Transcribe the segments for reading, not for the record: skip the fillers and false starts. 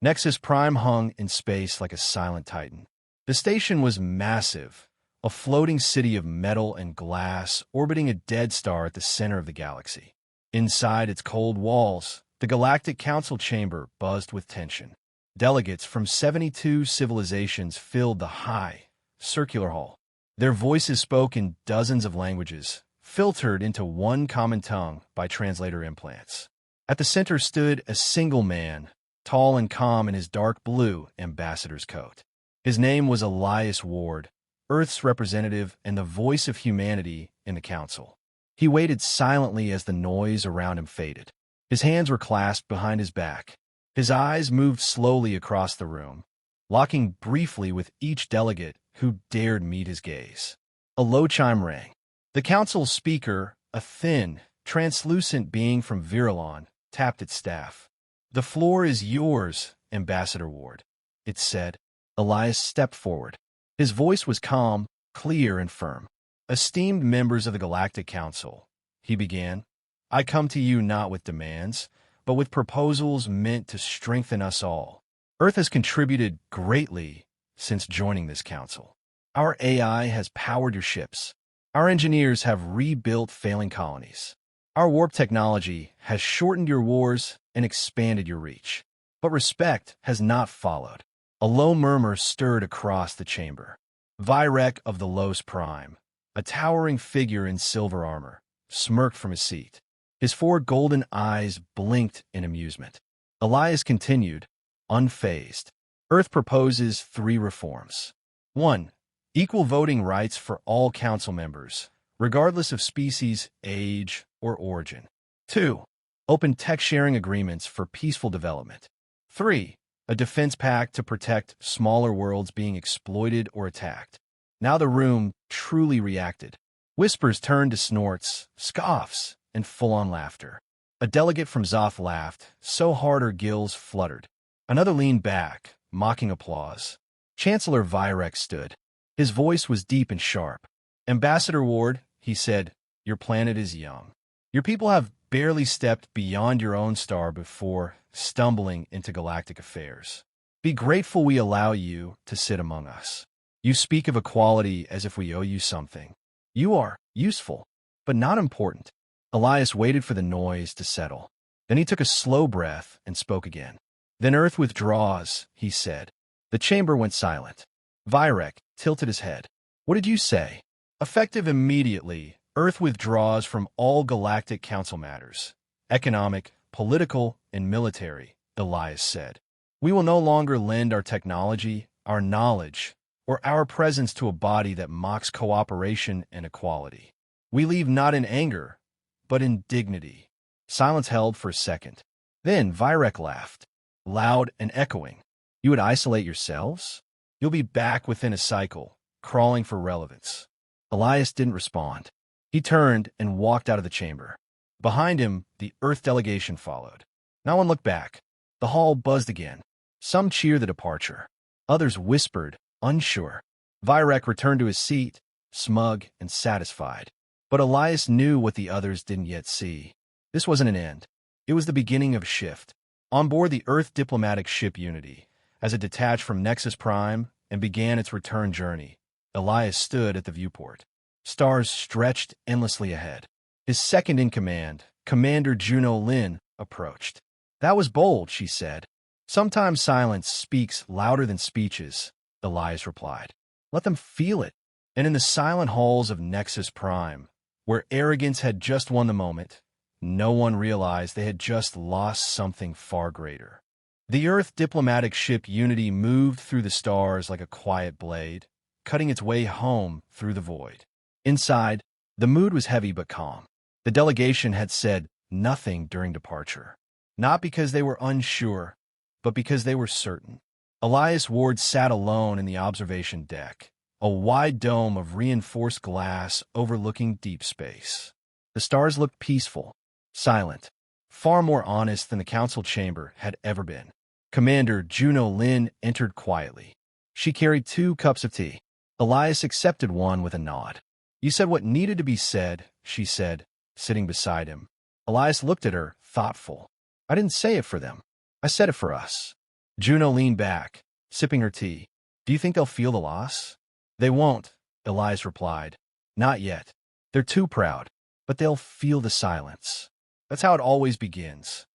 Nexus Prime hung in space like a silent titan. The station was massive, a floating city of metal and glass orbiting a dead star at the center of the galaxy. Inside its cold walls, the Galactic Council chamber buzzed with tension. Delegates from 72 civilizations filled the high, circular hall. Their voices spoke in dozens of languages, filtered into one common tongue by translator implants. At the center stood a single man, tall and calm in his dark blue ambassador's coat. His name was Elias Ward, Earth's representative and the voice of humanity in the council. He waited silently as the noise around him faded. His hands were clasped behind his back. His eyes moved slowly across the room, locking briefly with each delegate who dared meet his gaze. A low chime rang. The council's speaker, a thin, translucent being from Virulon, tapped its staff. "The floor is yours, Ambassador Ward," it said. Elias stepped forward. His voice was calm, clear, and firm. "Esteemed members of the Galactic Council," he began, "I come to you not with demands, but with proposals meant to strengthen us all. Earth has contributed greatly since joining this council. Our AI has powered your ships. Our engineers have rebuilt failing colonies. Our warp technology has shortened your wars and expanded your reach. But respect has not followed." A low murmur stirred across the chamber. Virek of the Los Prime, a towering figure in silver armor, smirked from his seat. His four golden eyes blinked in amusement. Elias continued, unfazed. "Earth proposes 3 reforms. 1. Equal voting rights for all council members, regardless of species, age, or origin. 2. Open tech-sharing agreements for peaceful development. 3. A defense pact to protect smaller worlds being exploited or attacked." Now the room truly reacted. Whispers turned to snorts, scoffs, and full-on laughter. A delegate from Zoth laughed, so hard her gills fluttered. Another leaned back, mocking applause. Chancellor Virek stood. His voice was deep and sharp. "Ambassador Ward," he said, "your planet is young. Your people have barely stepped beyond your own star before stumbling into galactic affairs. Be grateful we allow you to sit among us. You speak of equality as if we owe you something. You are useful, but not important." Elias waited for the noise to settle. Then he took a slow breath and spoke again. "Then Earth withdraws," he said. The chamber went silent. Virek tilted his head. "What did you say?" "Effective immediately, Earth withdraws from all Galactic Council matters. Economic, political, and military," Elias said. "We will no longer lend our technology, our knowledge, or our presence to a body that mocks cooperation and equality. We leave not in anger, but in dignity." Silence held for a second. Then Virek laughed, loud and echoing. "You would isolate yourselves? You'll be back within a cycle, crawling for relevance." Elias didn't respond. He turned and walked out of the chamber. Behind him, the Earth delegation followed. No one looked back. The hall buzzed again. Some cheered the departure. Others whispered, unsure. Virek returned to his seat, smug and satisfied. But Elias knew what the others didn't yet see. This wasn't an end. It was the beginning of a shift. On board the Earth diplomatic ship Unity, as it detached from Nexus Prime and began its return journey, Elias stood at the viewport. Stars stretched endlessly ahead. His second-in-command, Commander Juno Lin, approached. "That was bold," she said. "Sometimes silence speaks louder than speeches," Elias replied. "Let them feel it." And in the silent halls of Nexus Prime, where arrogance had just won the moment, no one realized they had just lost something far greater. The Earth diplomatic ship Unity moved through the stars like a quiet blade, cutting its way home through the void. Inside, the mood was heavy but calm. The delegation had said nothing during departure, not because they were unsure, but because they were certain. Elias Ward sat alone in the observation deck, a wide dome of reinforced glass overlooking deep space. The stars looked peaceful, silent, far more honest than the council chamber had ever been. Commander Juno Lin entered quietly. She carried 2 cups of tea. Elias accepted one with a nod. "You said what needed to be said," she said, sitting beside him. Elias looked at her, thoughtful. "I didn't say it for them. I said it for us. Juno leaned back, sipping her tea. Do you think they'll feel the loss? They won't, Elias replied. Not yet. They're too proud, but they'll feel the silence. That's how it always begins.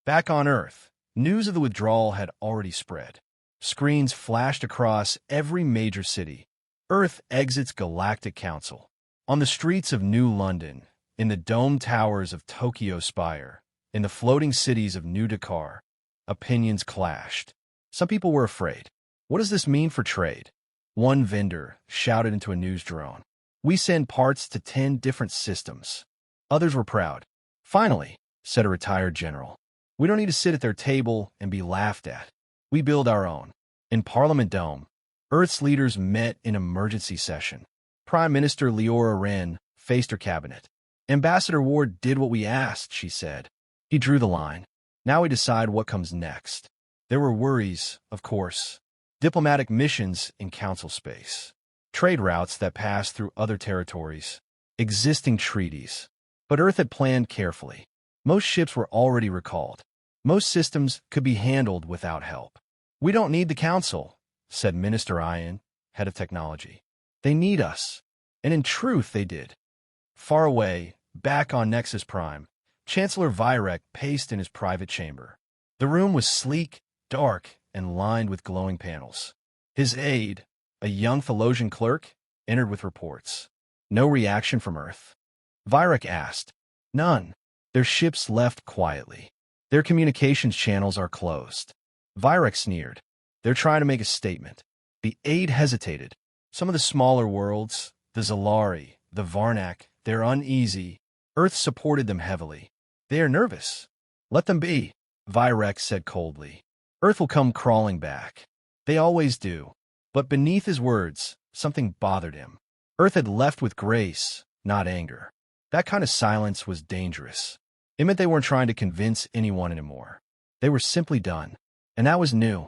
Back on Earth, news of the withdrawal had already spread. Screens flashed across every major city. Earth exits Galactic Council. On the streets of New London, in the domed towers of Tokyo Spire, in the floating cities of New Dakar, opinions clashed. Some people were afraid. What does this mean for trade? One vendor shouted into a news drone. We send parts to 10 different systems. Others were proud. Finally, said a retired general, we don't need to sit at their table and be laughed at. We build our own. In Parliament Dome, Earth's leaders met in emergency session. Prime Minister Leora Wren faced her cabinet. Ambassador Ward did what we asked, she said. He drew the line. Now we decide what comes next. There were worries, of course. Diplomatic missions in council space. Trade routes that passed through other territories. Existing treaties. But Earth had planned carefully. Most ships were already recalled. Most systems could be handled without help. We don't need the council, said Minister Ian, head of technology. They need us. And in truth, they did. Far away, back on Nexus Prime, Chancellor Virek paced in his private chamber. The room was sleek, dark, and lined with glowing panels. His aide, a young Thelosian clerk, entered with reports. No reaction from Earth. Virek asked. None. Their ships left quietly. Their communications channels are closed. Virek sneered. They're trying to make a statement. The aide hesitated. Some of the smaller worlds, the Zalari, the Varnak, they're uneasy. Earth supported them heavily. They are nervous. Let them be, Virek said coldly. Earth will come crawling back. They always do. But beneath his words, something bothered him. Earth had left with grace, not anger. That kind of silence was dangerous. It meant they weren't trying to convince anyone anymore. They were simply done. And that was new.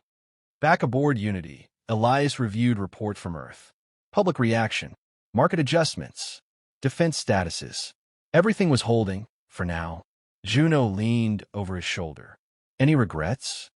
Back aboard Unity, Elias reviewed reports from Earth. Public reaction, market adjustments, defense statuses. Everything was holding, for now. Juno leaned over his shoulder. Any regrets?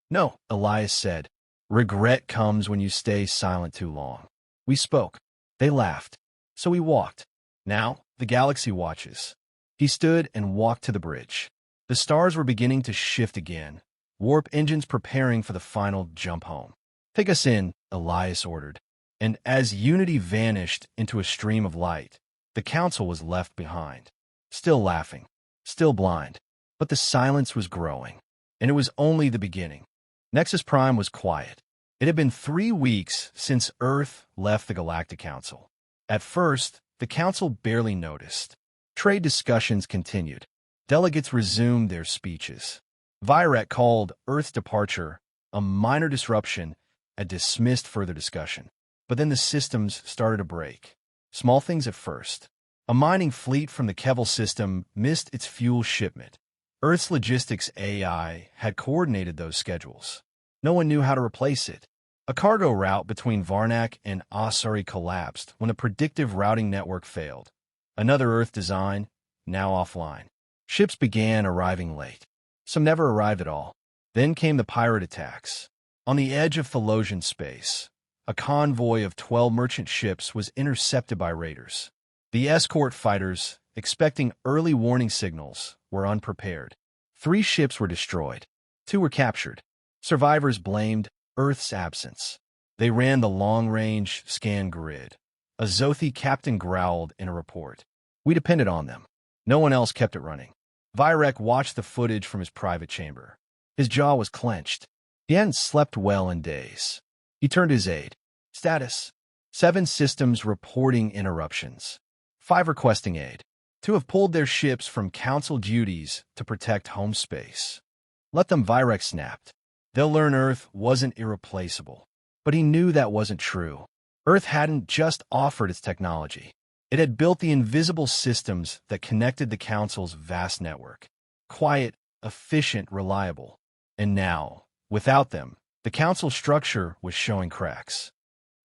No, Elias said. Regret comes when you stay silent too long. We spoke. They laughed. So we walked. Now, the galaxy watches. He stood and walked to the bridge. The stars were beginning to shift again, warp engines preparing for the final jump home. Take us in, Elias ordered. And as Unity vanished into a stream of light, the council was left behind. Still laughing, still blind. But the silence was growing, and it was only the beginning. Nexus Prime was quiet. It had been 3 weeks since Earth left the Galactic Council. At first, the council barely noticed. Trade discussions continued. Delegates resumed their speeches. Virek called Earth's departure a minor disruption and dismissed further discussion. But then the systems started to break. Small things at first. A mining fleet from the Kevel system missed its fuel shipment. Earth's logistics AI had coordinated those schedules. No one knew how to replace it. A cargo route between Varnak and Asari collapsed when a predictive routing network failed. Another Earth design, now offline. Ships began arriving late. Some never arrived at all. Then came the pirate attacks. On the edge of Thelosian space, a convoy of 12 merchant ships was intercepted by raiders. The escort fighters, expecting early warning signals, were unprepared. 3 ships were destroyed. 2 were captured. Survivors blamed Earth's absence. They ran the long-range scan grid. A Zothi captain growled in a report. We depended on them. No one else kept it running. Virek watched the footage from his private chamber. His jaw was clenched. He hadn't slept well in days. He turned to his aide. Status. 7 systems reporting interruptions. 5 requesting aid. 2 have pulled their ships from council duties to protect home space. Let them, Virek snapped. They'll learn Earth wasn't irreplaceable. But he knew that wasn't true. Earth hadn't just offered its technology. It had built the invisible systems that connected the council's vast network. Quiet, efficient, reliable. And now, without them, the council structure was showing cracks.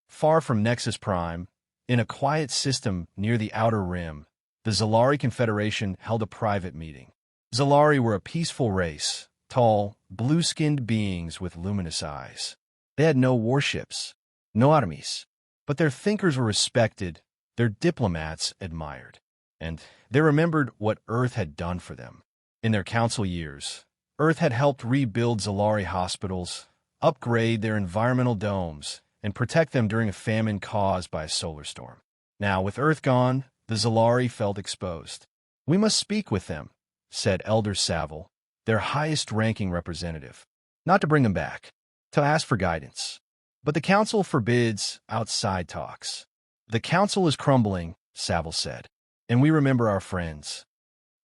Far from Nexus Prime, in a quiet system near the Outer Rim, the Zalari Confederation held a private meeting. Zalari were a peaceful race, tall, blue-skinned beings with luminous eyes. They had no warships, no armies, but their thinkers were respected, their diplomats admired, and they remembered what Earth had done for them. In their council years, Earth had helped rebuild Zalari hospitals, upgrade their environmental domes, and protect them during a famine caused by a solar storm. Now, with Earth gone, the Zalari felt exposed. "We must speak with them," said Elder Saville, their highest-ranking representative. "Not to bring them back, to ask for guidance. But the Council forbids outside talks." "The Council is crumbling," Saville said, "and we remember our friends."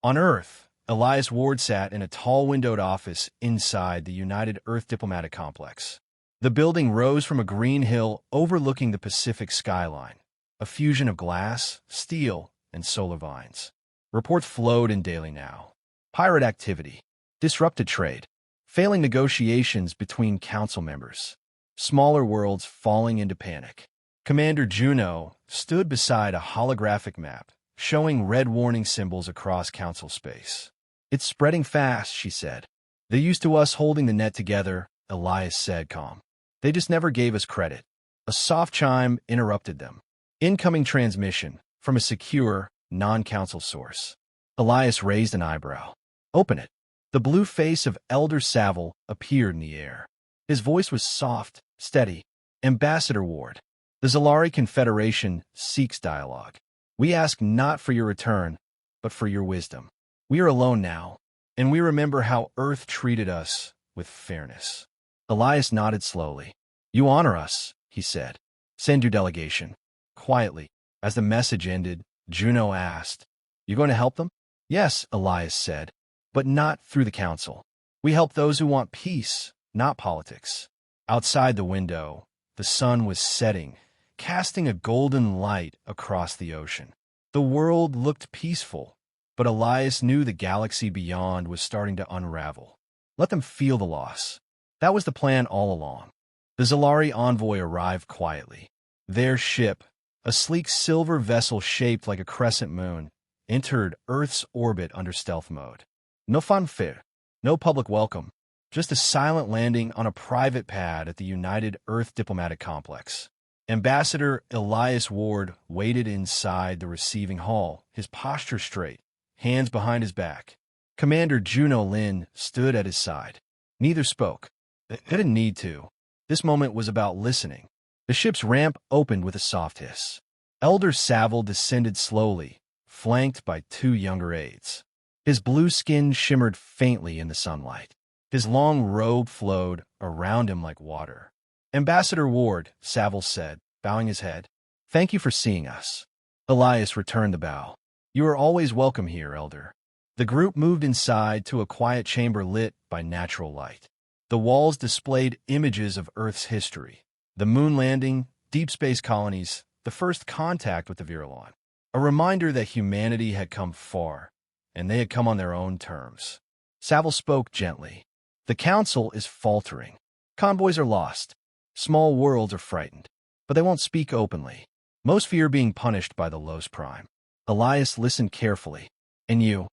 On Earth, Elias Ward sat in a tall windowed office inside the United Earth Diplomatic Complex. The building rose from a green hill overlooking the Pacific skyline, a fusion of glass, steel, and solar vines. Reports flowed in daily now. Pirate activity, disrupted trade, failing negotiations between council members, smaller worlds falling into panic. Commander Juno stood beside a holographic map, showing red warning symbols across council space. "It's spreading fast," she said. "They're used to us holding the net together," Elias said calm. "They just never gave us credit." A soft chime interrupted them. Incoming transmission from a secure, non-council source. Elias raised an eyebrow. "Open it." The blue face of Elder Saville appeared in the air. His voice was soft, steady. "Ambassador Ward, the Zalari Confederation seeks dialogue. We ask not for your return, but for your wisdom. We are alone now, and we remember how Earth treated us with fairness." Elias nodded slowly. "You honor us," he said. "Send your delegation." Quietly, as the message ended, Juno asked, "You going to help them?" "Yes," Elias said, "but not through the council. We help those who want peace, not politics." Outside the window, the sun was setting, casting a golden light across the ocean. The world looked peaceful, but Elias knew the galaxy beyond was starting to unravel. Let them feel the loss. That was the plan all along. The Zalari envoy arrived quietly. Their ship, a sleek silver vessel shaped like a crescent moon, entered Earth's orbit under stealth mode. No fanfare, no public welcome, just a silent landing on a private pad at the United Earth Diplomatic Complex. Ambassador Elias Ward waited inside the receiving hall, his posture straight, hands behind his back. Commander Juno Lin stood at his side. Neither spoke. They didn't need to. This moment was about listening. The ship's ramp opened with a soft hiss. Elder Saville descended slowly, flanked by two younger aides. His blue skin shimmered faintly in the sunlight. His long robe flowed around him like water. "Ambassador Ward," Saville said, bowing his head, "thank you for seeing us." Elias returned the bow. "You are always welcome here, Elder." The group moved inside to a quiet chamber lit by natural light. The walls displayed images of Earth's history. The moon landing, deep space colonies, the first contact with the Virulon. A reminder that humanity had come far, and they had come on their own terms. Saville spoke gently. "The Council is faltering. Convoys are lost. Small worlds are frightened. But they won't speak openly. Most fear being punished by the Los Prime." Elias listened carefully. "And you?"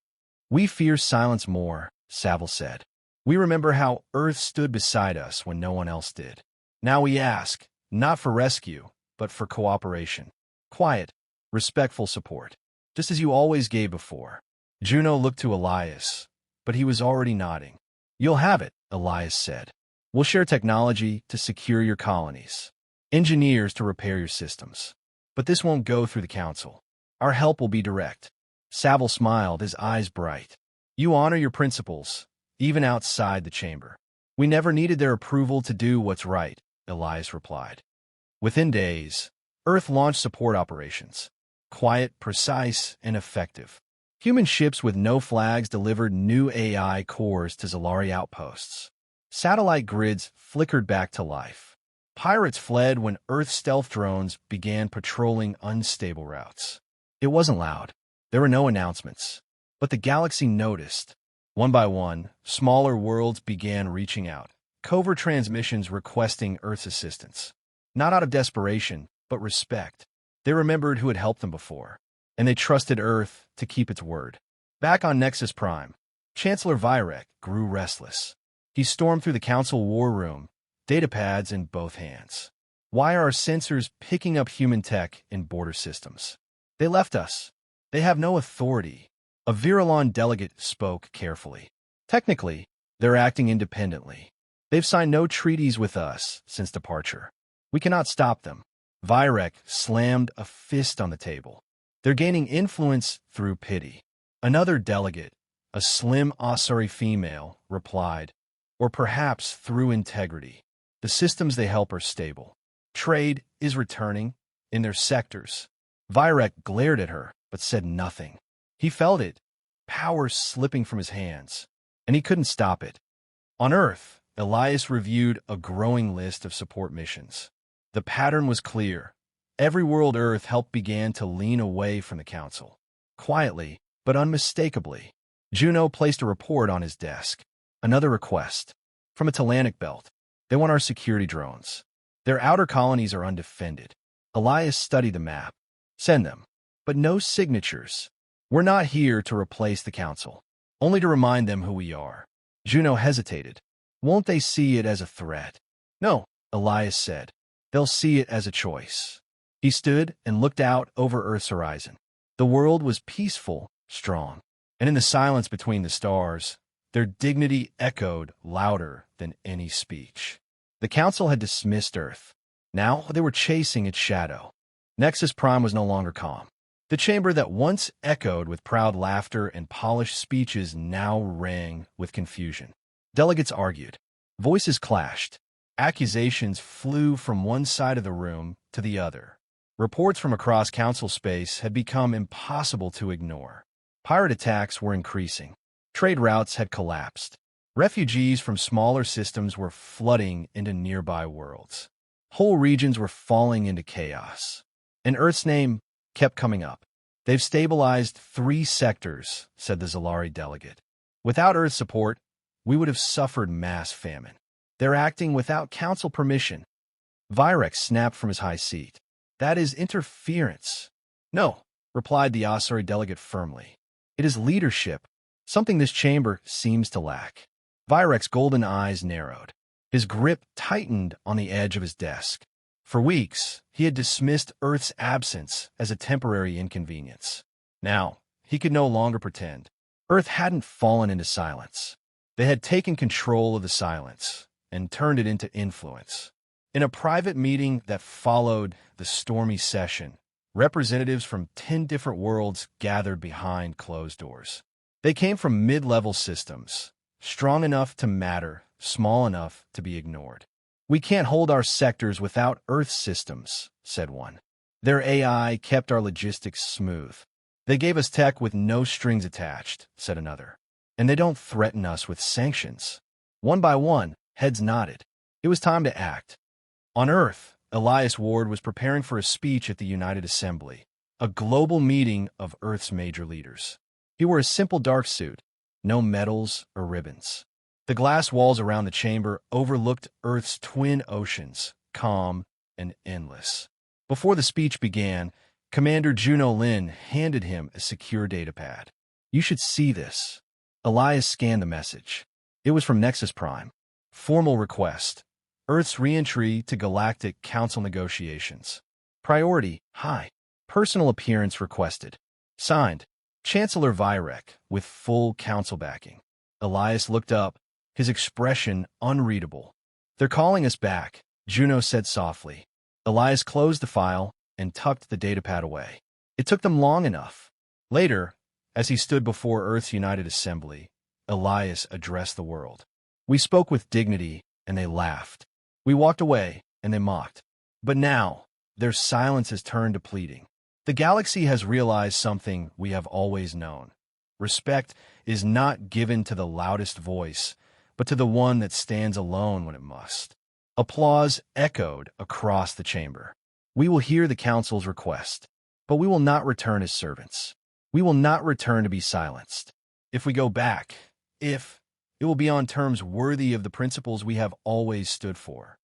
"We fear silence more," Saville said. "We remember how Earth stood beside us when no one else did. Now we ask, not for rescue, but for cooperation. Quiet, respectful support, just as you always gave before." Juno looked to Elias, but he was already nodding. "You'll have it," Elias said. "We'll share technology to secure your colonies, engineers to repair your systems. But this won't go through the Council. Our help will be direct." Saville smiled, his eyes bright. "You honor your principles, even outside the chamber." "We never needed their approval to do what's right," Elias replied. Within days, Earth launched support operations. Quiet, precise, and effective. Human ships with no flags delivered new AI cores to Zalari outposts. Satellite grids flickered back to life. Pirates fled when Earth stealth drones began patrolling unstable routes. It wasn't loud. There were no announcements. But the galaxy noticed. One by one, smaller worlds began reaching out. Covert transmissions requesting Earth's assistance. Not out of desperation, but respect. They remembered who had helped them before, and they trusted Earth to keep its word. Back on Nexus Prime, Chancellor Vyrek grew restless. He stormed through the council war room, datapads in both hands. Why are our sensors picking up human tech in border systems? They left us. They have no authority. A Virulon delegate spoke carefully. Technically, they're acting independently. They've signed no treaties with us since departure. We cannot stop them. Virek slammed a fist on the table. They're gaining influence through pity. Another delegate, a slim Asari female, replied, or perhaps through integrity. The systems they help are stable. Trade is returning in their sectors. Virek glared at her, but said nothing. He felt it, power slipping from his hands, and he couldn't stop it. On Earth, Elias reviewed a growing list of support missions. The pattern was clear. Every world Earth helped began to lean away from the Council. Quietly, but unmistakably, Juno placed a report on his desk. Another request. From a Talanic belt. They want our security drones. Their outer colonies are undefended. Elias studied the map. Send them. But no signatures. We're not here to replace the Council. Only to remind them who we are. Juno hesitated. Won't they see it as a threat? No, Elias said. They'll see it as a choice. He stood and looked out over Earth's horizon. The world was peaceful, strong, and in the silence between the stars, their dignity echoed louder than any speech. The Council had dismissed Earth. Now they were chasing its shadow. Nexus Prime was no longer calm. The chamber that once echoed with proud laughter and polished speeches now rang with confusion. Delegates argued. Voices clashed. Accusations flew from one side of the room to the other. Reports from across Council space had become impossible to ignore. Pirate attacks were increasing. Trade routes had collapsed. Refugees from smaller systems were flooding into nearby worlds. Whole regions were falling into chaos. And Earth's name kept coming up. They've stabilized 3 sectors, said the Zalari delegate. Without Earth support, we would have suffered mass famine. They're acting without Council permission. Virek snapped from his high seat. That is interference. No, replied the Asari delegate firmly. It is leadership, something this chamber seems to lack. Virek's golden eyes narrowed. His grip tightened on the edge of his desk. For weeks, he had dismissed Earth's absence as a temporary inconvenience. Now, he could no longer pretend. Earth hadn't fallen into silence. They had taken control of the silence and turned it into influence. In a private meeting that followed the stormy session, representatives from 10 different worlds gathered behind closed doors. They came from mid-level systems, strong enough to matter, small enough to be ignored. We can't hold our sectors without Earth systems, said one. Their AI kept our logistics smooth. They gave us tech with no strings attached, said another. And they don't threaten us with sanctions. One by one, heads nodded. It was time to act. On Earth, Elias Ward was preparing for a speech at the United Assembly, a global meeting of Earth's major leaders. He wore a simple dark suit, no medals or ribbons. The glass walls around the chamber overlooked Earth's twin oceans, calm and endless. Before the speech began, Commander Juno Lin handed him a secure datapad. You should see this. Elias scanned the message. It was from Nexus Prime. Formal request. Earth's re-entry to Galactic Council negotiations. Priority, high. Personal appearance requested. Signed, Chancellor Virek, with full Council backing. Elias looked up, his expression unreadable. They're calling us back, Juno said softly. Elias closed the file and tucked the datapad away. It took them long enough. Later, as he stood before Earth's United Assembly, Elias addressed the world. We spoke with dignity, and they laughed. We walked away, and they mocked. But now, their silence has turned to pleading. The galaxy has realized something we have always known. Respect is not given to the loudest voice, but to the one that stands alone when it must. Applause echoed across the chamber. We will hear the Council's request, but we will not return as servants. We will not return to be silenced. If we go back, it will be on terms worthy of the principles we have always stood for.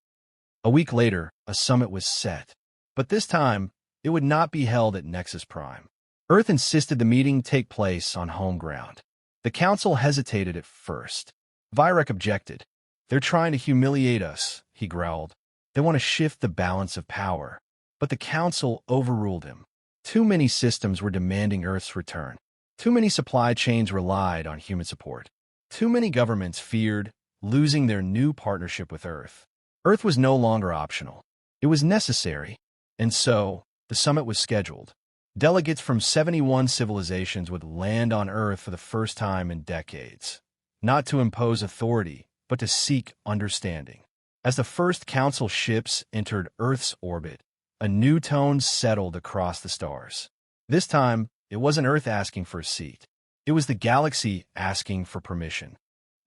A week later, a summit was set, but this time, it would not be held at Nexus Prime. Earth insisted the meeting take place on home ground. The Council hesitated at first. Virek objected. They're trying to humiliate us, he growled. They want to shift the balance of power. But the council overruled him. Too many systems were demanding Earth's return. Too many supply chains relied on human support. Too many governments feared losing their new partnership with Earth. Earth was no longer optional. It was necessary. And so, the summit was scheduled. Delegates from 71 civilizations would land on Earth for the first time in decades. Not to impose authority, but to seek understanding. As the first council ships entered Earth's orbit, a new tone settled across the stars. This time, it wasn't Earth asking for a seat. It was the galaxy asking for permission.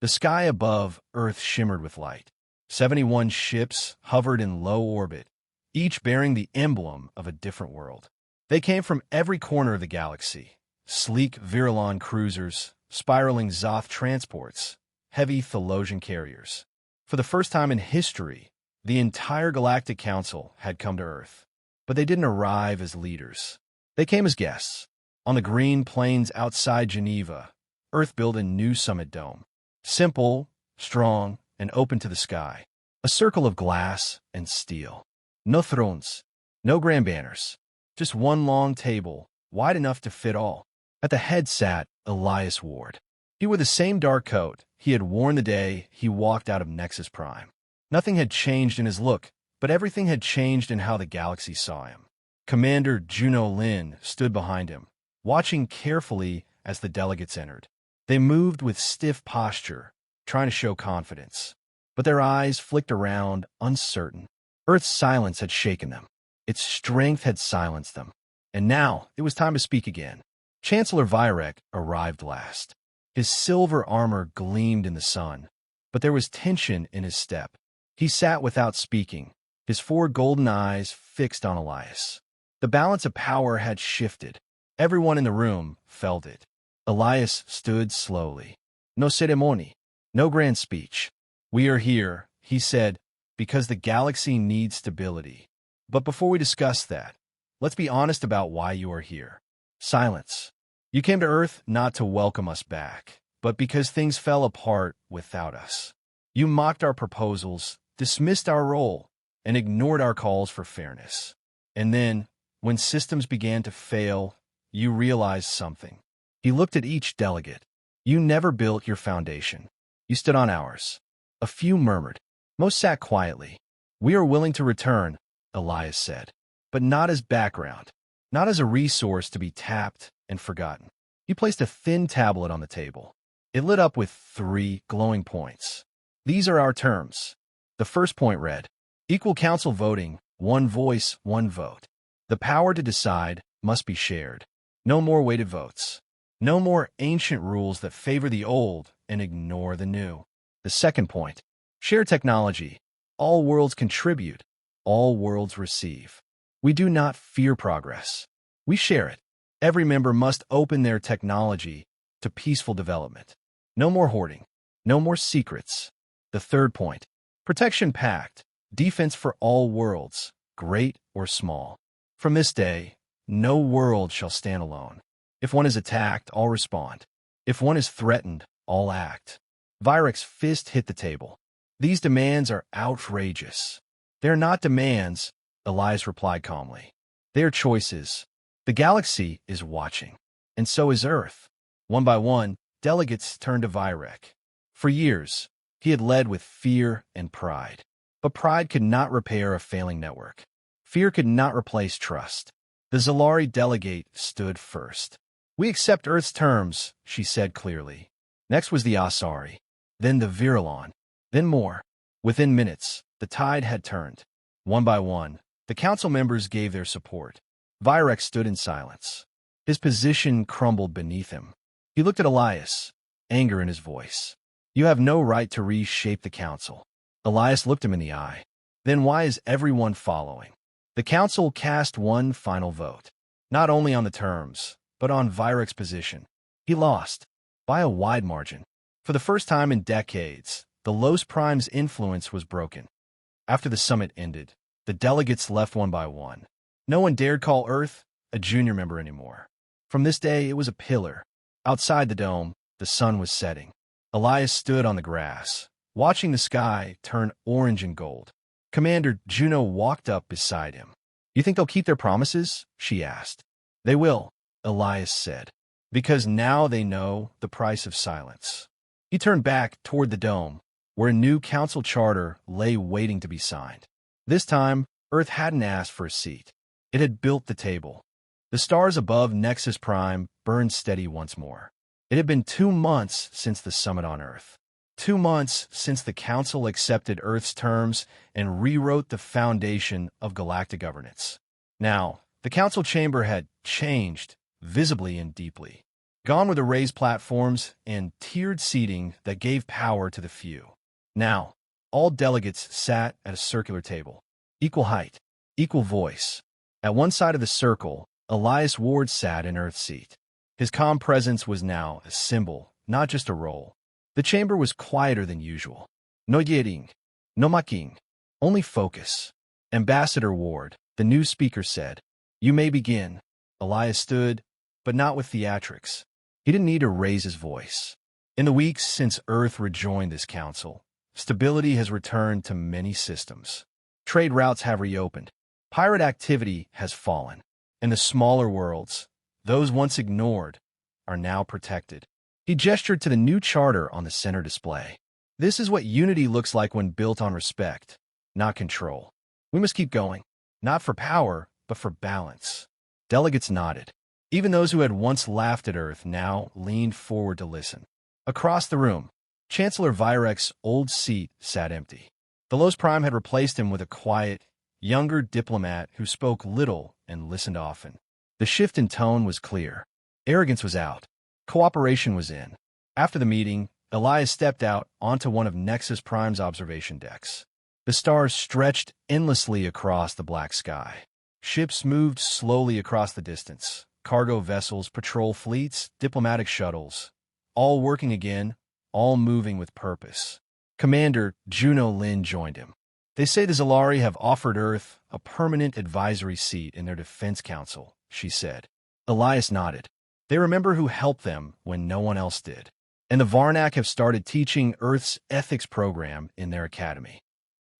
The sky above Earth shimmered with light. 71 ships hovered in low orbit, each bearing the emblem of a different world. They came from every corner of the galaxy. Sleek Virulon cruisers, spiraling Zoth transports, heavy Thelosian carriers. For the first time in history, the entire Galactic Council had come to Earth. But they didn't arrive as leaders. They came as guests. On the green plains outside Geneva, Earth built a new summit dome. Simple, strong, and open to the sky. A circle of glass and steel. No thrones, no grand banners. Just one long table, wide enough to fit all. At the head sat Elias Ward. He wore the same dark coat he had worn the day he walked out of Nexus Prime. Nothing had changed in his look, but everything had changed in how the galaxy saw him. Commander Juno Lin stood behind him, watching carefully as the delegates entered. They moved with stiff posture, trying to show confidence. But their eyes flicked around, uncertain. Earth's silence had shaken them. Its strength had silenced them. And now it was time to speak again. Chancellor Vyrek arrived last. His silver armor gleamed in the sun, but there was tension in his step. He sat without speaking, his 4 golden eyes fixed on Elias. The balance of power had shifted. Everyone in the room felt it. Elias stood slowly. No ceremony, no grand speech. We are here, he said, because the galaxy needs stability. But before we discuss that, let's be honest about why you are here. Silence. You came to Earth not to welcome us back, but because things fell apart without us. You mocked our proposals, dismissed our role, and ignored our calls for fairness. And then, when systems began to fail, you realized something. He looked at each delegate. You never built your foundation. You stood on ours. A few murmured. Most sat quietly. We are willing to return, Elias said, but not as background, not as a resource to be tapped and forgotten. He placed a thin tablet on the table. It lit up with 3 glowing points. These are our terms. The first point read, equal council voting, 1 voice, 1 vote. The power to decide must be shared. No more weighted votes. No more ancient rules that favor the old and ignore the new. The second point, share technology. All worlds contribute. All worlds receive. We do not fear progress. We share it. Every member must open their technology to peaceful development. No more hoarding. No more secrets. The third point, protection pact. Defense for all worlds, great or small. From this day, no world shall stand alone. If one is attacked, all respond. If one is threatened, all act. Vyrek's fist hit the table. These demands are outrageous. They are not demands, Elias replied calmly. They are choices. The galaxy is watching, and so is Earth. One by one, delegates turned to Vyrek. For years, he had led with fear and pride. But pride could not repair a failing network. Fear could not replace trust. The Zalari delegate stood first. We accept Earth's terms, she said clearly. Next was the Asari, then the Virulon, then more. Within minutes, the tide had turned. One by one, the council members gave their support. Vyrek stood in silence. His position crumbled beneath him. He looked at Elias, anger in his voice. You have no right to reshape the council. Elias looked him in the eye. Then why is everyone following? The council cast one final vote, not only on the terms, but on Vyrek's position. He lost, by a wide margin. For the first time in decades, the Los Prime's influence was broken. After the summit ended, the delegates left one by one. No one dared call Earth a junior member anymore. From this day, it was a pillar. Outside the dome, the sun was setting. Elias stood on the grass, watching the sky turn orange and gold. Commander Juno walked up beside him. "You think they'll keep their promises?" she asked. "They will," Elias said, "because now they know the price of silence." He turned back toward the dome, where a new council charter lay waiting to be signed. This time, Earth hadn't asked for a seat. It had built the table. The stars above Nexus Prime burned steady once more. It had been 2 months since the summit on Earth. 2 months since the Council accepted Earth's terms and rewrote the foundation of galactic governance. Now, the Council chamber had changed, visibly and deeply. Gone were the raised platforms and tiered seating that gave power to the few. Now, all delegates sat at a circular table. Equal height, equal voice. At one side of the circle, Elias Ward sat in Earth's seat. His calm presence was now a symbol, not just a role. The chamber was quieter than usual. No yelling, no mocking, only focus. "Ambassador Ward," the new speaker said, "you may begin." Elias stood, but not with theatrics. He didn't need to raise his voice. In the weeks since Earth rejoined this council, stability has returned to many systems. Trade routes have reopened. Pirate activity has fallen. And the smaller worlds, those once ignored, are now protected. He gestured to the new charter on the center display. "This is what unity looks like when built on respect, not control. We must keep going, not for power, but for balance." Delegates nodded. Even those who had once laughed at Earth now leaned forward to listen. Across the room, Chancellor Virek's old seat sat empty. Delos Prime had replaced him with a quiet, younger diplomat who spoke little and listened often. The shift in tone was clear. Arrogance was out. Cooperation was in. After the meeting, Elias stepped out onto one of Nexus Prime's observation decks. The stars stretched endlessly across the black sky. Ships moved slowly across the distance. Cargo vessels, patrol fleets, diplomatic shuttles. All working again, all moving with purpose. Commander Juno Lin joined him. "They say the Zalari have offered Earth a permanent advisory seat in their defense council," she said. Elias nodded. "They remember who helped them when no one else did. And the Varnak have started teaching Earth's ethics program in their academy."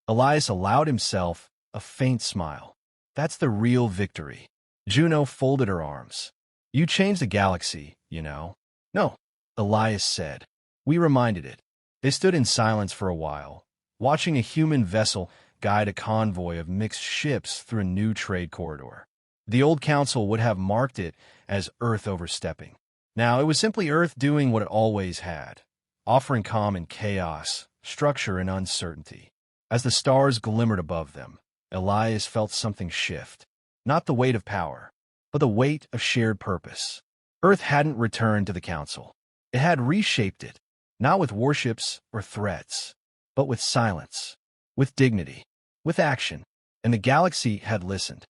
Elias allowed himself a faint smile. "That's the real victory." Juno folded her arms. "You changed the galaxy, you know." "No," Elias said. "We reminded it." They stood in silence for a while, watching a human vessel guide a convoy of mixed ships through a new trade corridor. The old council would have marked it as Earth overstepping. Now it was simply Earth doing what it always had, offering calm in chaos, structure in uncertainty. As the stars glimmered above them, Elias felt something shift. Not the weight of power, but the weight of shared purpose. Earth hadn't returned to the council. It had reshaped it, not with warships or threats, but with silence, with dignity, with action. And the galaxy had listened.